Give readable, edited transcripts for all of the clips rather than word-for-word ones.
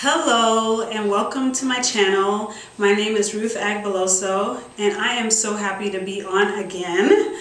Hello and welcome to my channel. My name is Ruth Agbeloso and I am so happy to be on again.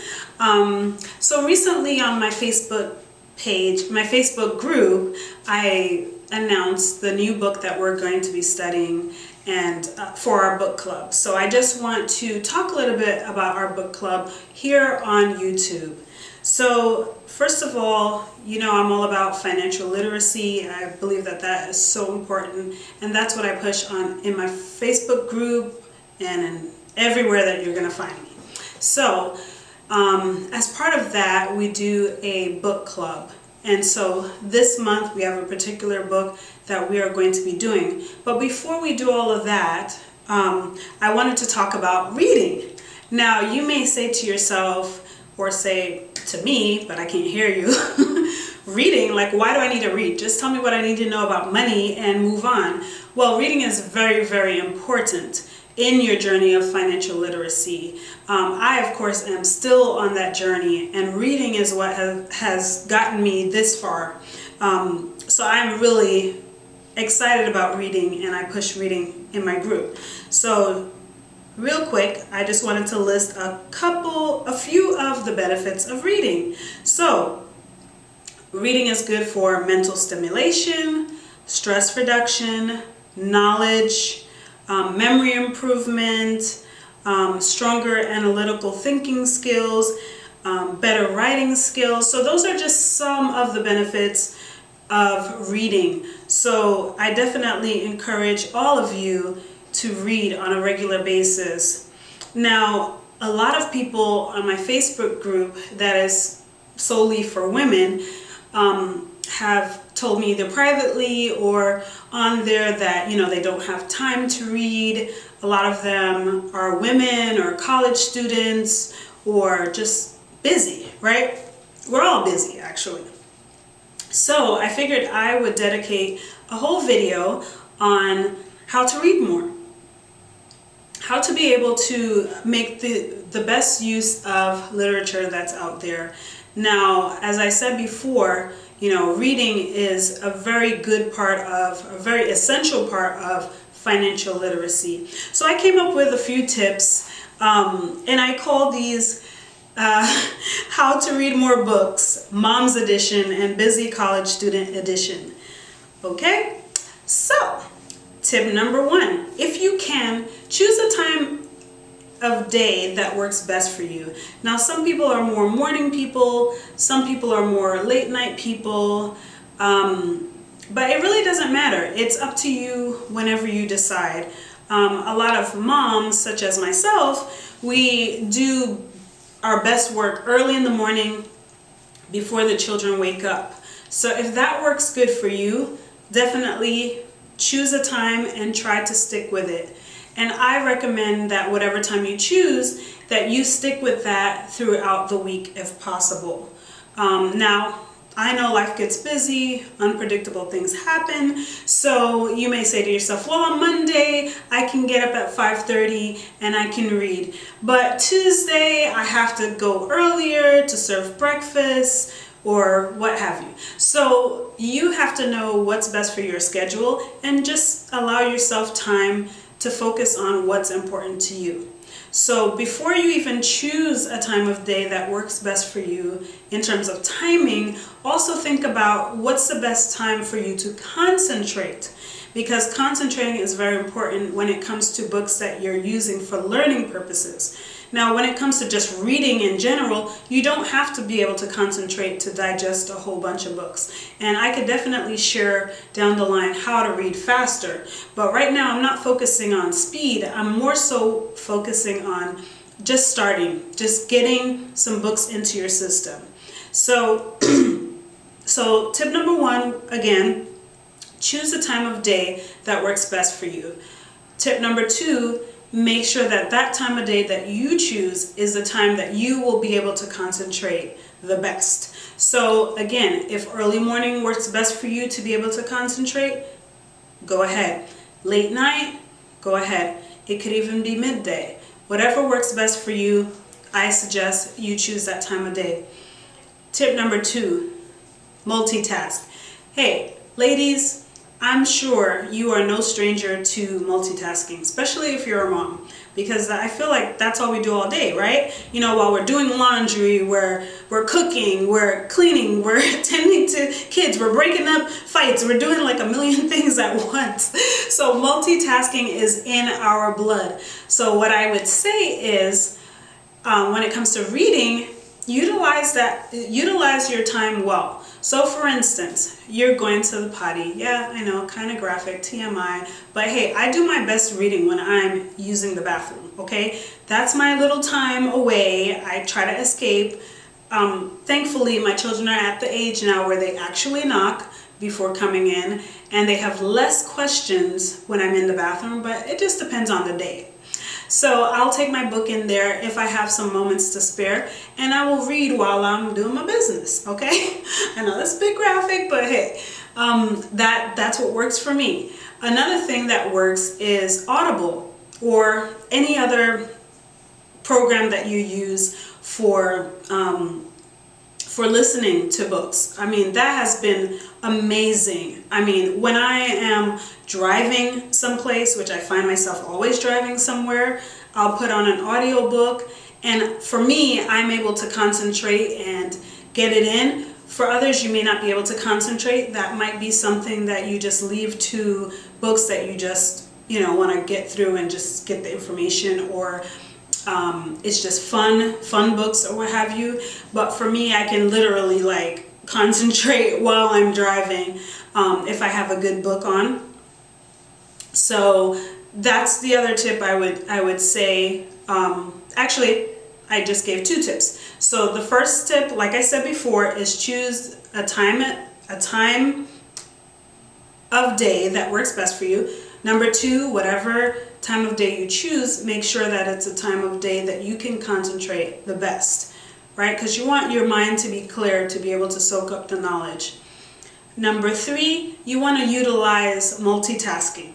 So recently on my Facebook page, my Facebook group, I announced the new book that we're going to be studying and for our book club. So I just want to talk a little bit about our book club here on YouTube. So first of all, you know, I'm all about financial literacy. I believe that that is so important, and that's what I push on in my Facebook group and in everywhere that you're going to find me. So as part of that, we do a book club. And so this month we have a particular book that we are going to be doing. But before we do all of that, I wanted to talk about reading. Now, you may say to yourself, or say to me, but I can't hear you, reading, like, why do I need to read? Just tell me what I need to know about money and move on. Well, reading is very, very important in your journey of financial literacy. I, of course, am still on that journey, and reading is what has gotten me this far. So I'm really excited about reading, and I push reading in my group. So real quick, I just wanted to list a few of the benefits of reading. So, reading is good for mental stimulation, stress reduction, knowledge, memory improvement, stronger analytical thinking skills, better writing skills. So those are just some of the benefits of reading. So I definitely encourage all of you to read on a regular basis. Now, a lot of people on my Facebook group that is solely for women have told me either privately or on there that, you know, they don't have time to read. A lot of them are women or college students or just busy, right? We're all busy, actually. So I figured I would dedicate a whole video on how to read more. How to be able to make the best use of literature that's out there. Now, as I said before, you know, reading is a very good part of, a very essential part of financial literacy. So I came up with a few tips, and I call these How to Read More Books, Mom's Edition and Busy College Student Edition. Okay, so tip number 1, if you can, choose a time of day that works best for you. Now, some people are more morning people, some people are more late night people, but it really doesn't matter. It's up to you whenever you decide. A lot of moms, such as myself, we do our best work early in the morning before the children wake up. So if that works good for you, definitely choose a time and try to stick with it. And I recommend that whatever time you choose, that you stick with that throughout the week if possible. Now, I know life gets busy, unpredictable things happen, so you may say to yourself, well, on Monday I can get up at 5:30 and I can read, but Tuesday I have to go earlier to serve breakfast or what have you. So you have to know what's best for your schedule and just allow yourself time to focus on what's important to you. So before you even choose a time of day that works best for you in terms of timing, also think about what's the best time for you to concentrate, because concentrating is very important when it comes to books that you're using for learning purposes. Now, when it comes to just reading in general, you don't have to be able to concentrate to digest a whole bunch of books. And I could definitely share down the line how to read faster. But right now, I'm not focusing on speed. I'm more so focusing on just starting, just getting some books into your system. So, so tip number 1, again, choose a time of day that works best for you. Tip number 2, make sure that that time of day that you choose is the time that you will be able to concentrate the best. So again, if early morning works best for you to be able to concentrate, go ahead. Late night, go ahead. It could even be midday. Whatever works best for you, I suggest you choose that time of day. Tip number 2, multitask. Hey, ladies, I'm sure you are no stranger to multitasking, especially if you're a mom, because I feel like that's all we do all day, right? You know, while we're doing laundry, we're cooking, we're cleaning, we're tending to kids, we're breaking up fights, we're doing like a million things at once. So multitasking is in our blood. So what I would say is, when it comes to reading, utilize your time well. So for instance, you're going to the potty. Yeah, I know, kind of graphic, TMI, but hey, I do my best reading when I'm using the bathroom, okay? That's my little time away. I try to escape. Thankfully, my children are at the age now where they actually knock before coming in, and they have less questions when I'm in the bathroom, but it just depends on the day. So I'll take my book in there if I have some moments to spare, and I will read while I'm doing my business, okay? I know that's a bit graphic, but hey, that's what works for me. Another thing that works is Audible or any other program that you use for listening to books. I mean, that has been amazing. I mean, when I am driving someplace, which I find myself always driving somewhere, I'll put on an audiobook, and for me, I'm able to concentrate and get it in. For others, you may not be able to concentrate. That might be something that you just leave to books that you just, want to get through and just get the information, or it's just fun books or what have you. But for me, I can literally like concentrate while I'm driving if I have a good book on. So that's the other tip I would say. Actually, I just gave 2 tips. So the first tip, like I said before, is choose a time of day that works best for you. Number 2, whatever time of day you choose, make sure that it's a time of day that you can concentrate the best, right? Because you want your mind to be clear to be able to soak up the knowledge. Number 3, you want to utilize multitasking.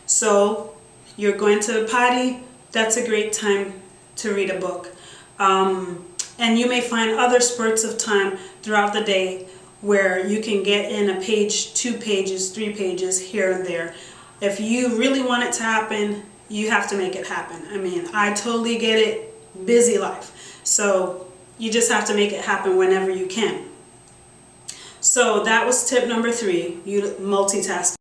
So you're going to the potty, that's a great time to read a book. And you may find other spurts of time throughout the day where you can get in a page, 2 pages, 3 pages here and there. If you really want it to happen, you have to make it happen. I mean, I totally get it, busy life. So you just have to make it happen whenever you can. So that was tip number 3, you multitask.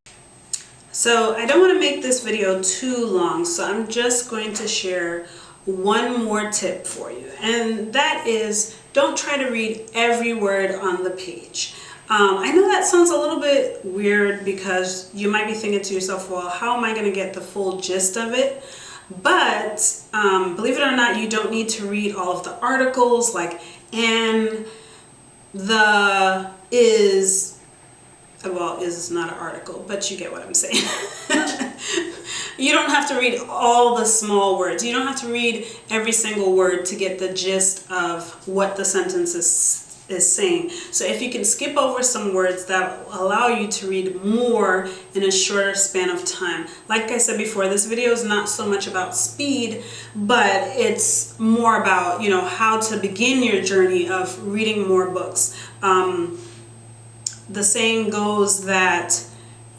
So I don't want to make this video too long, so I'm just going to share one more tip for you. And that is, don't try to read every word on the page. I know that sounds a little bit weird because you might be thinking to yourself, well, how am I going to get the full gist of it? But believe it or not, you don't need to read all of the articles like and, the, is. Well, is not an article, but you get what I'm saying. You don't have to read all the small words. You don't have to read every single word to get the gist of what the sentence is saying. So if you can skip over some words, that will allow you to read more in a shorter span of time. Like I said before, this video is not so much about speed, but it's more about, how to begin your journey of reading more books. The saying goes that,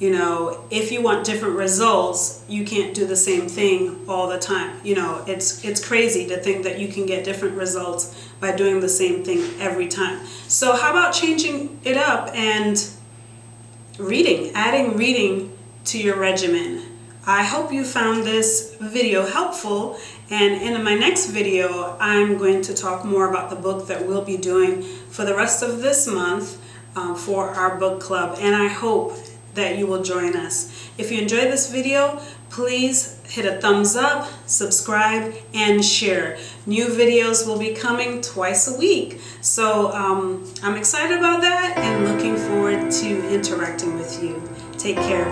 if you want different results, you can't do the same thing all the time. It's crazy to think that you can get different results by doing the same thing every time. So how about changing it up and adding reading to your regimen? I hope you found this video helpful, and in my next video, I'm going to talk more about the book that we'll be doing for the rest of this month for our book club, and I hope that you will join us. If you enjoyed this video, please hit a thumbs up, subscribe, and share. New videos will be coming twice a week. So I'm excited about that and looking forward to interacting with you. Take care.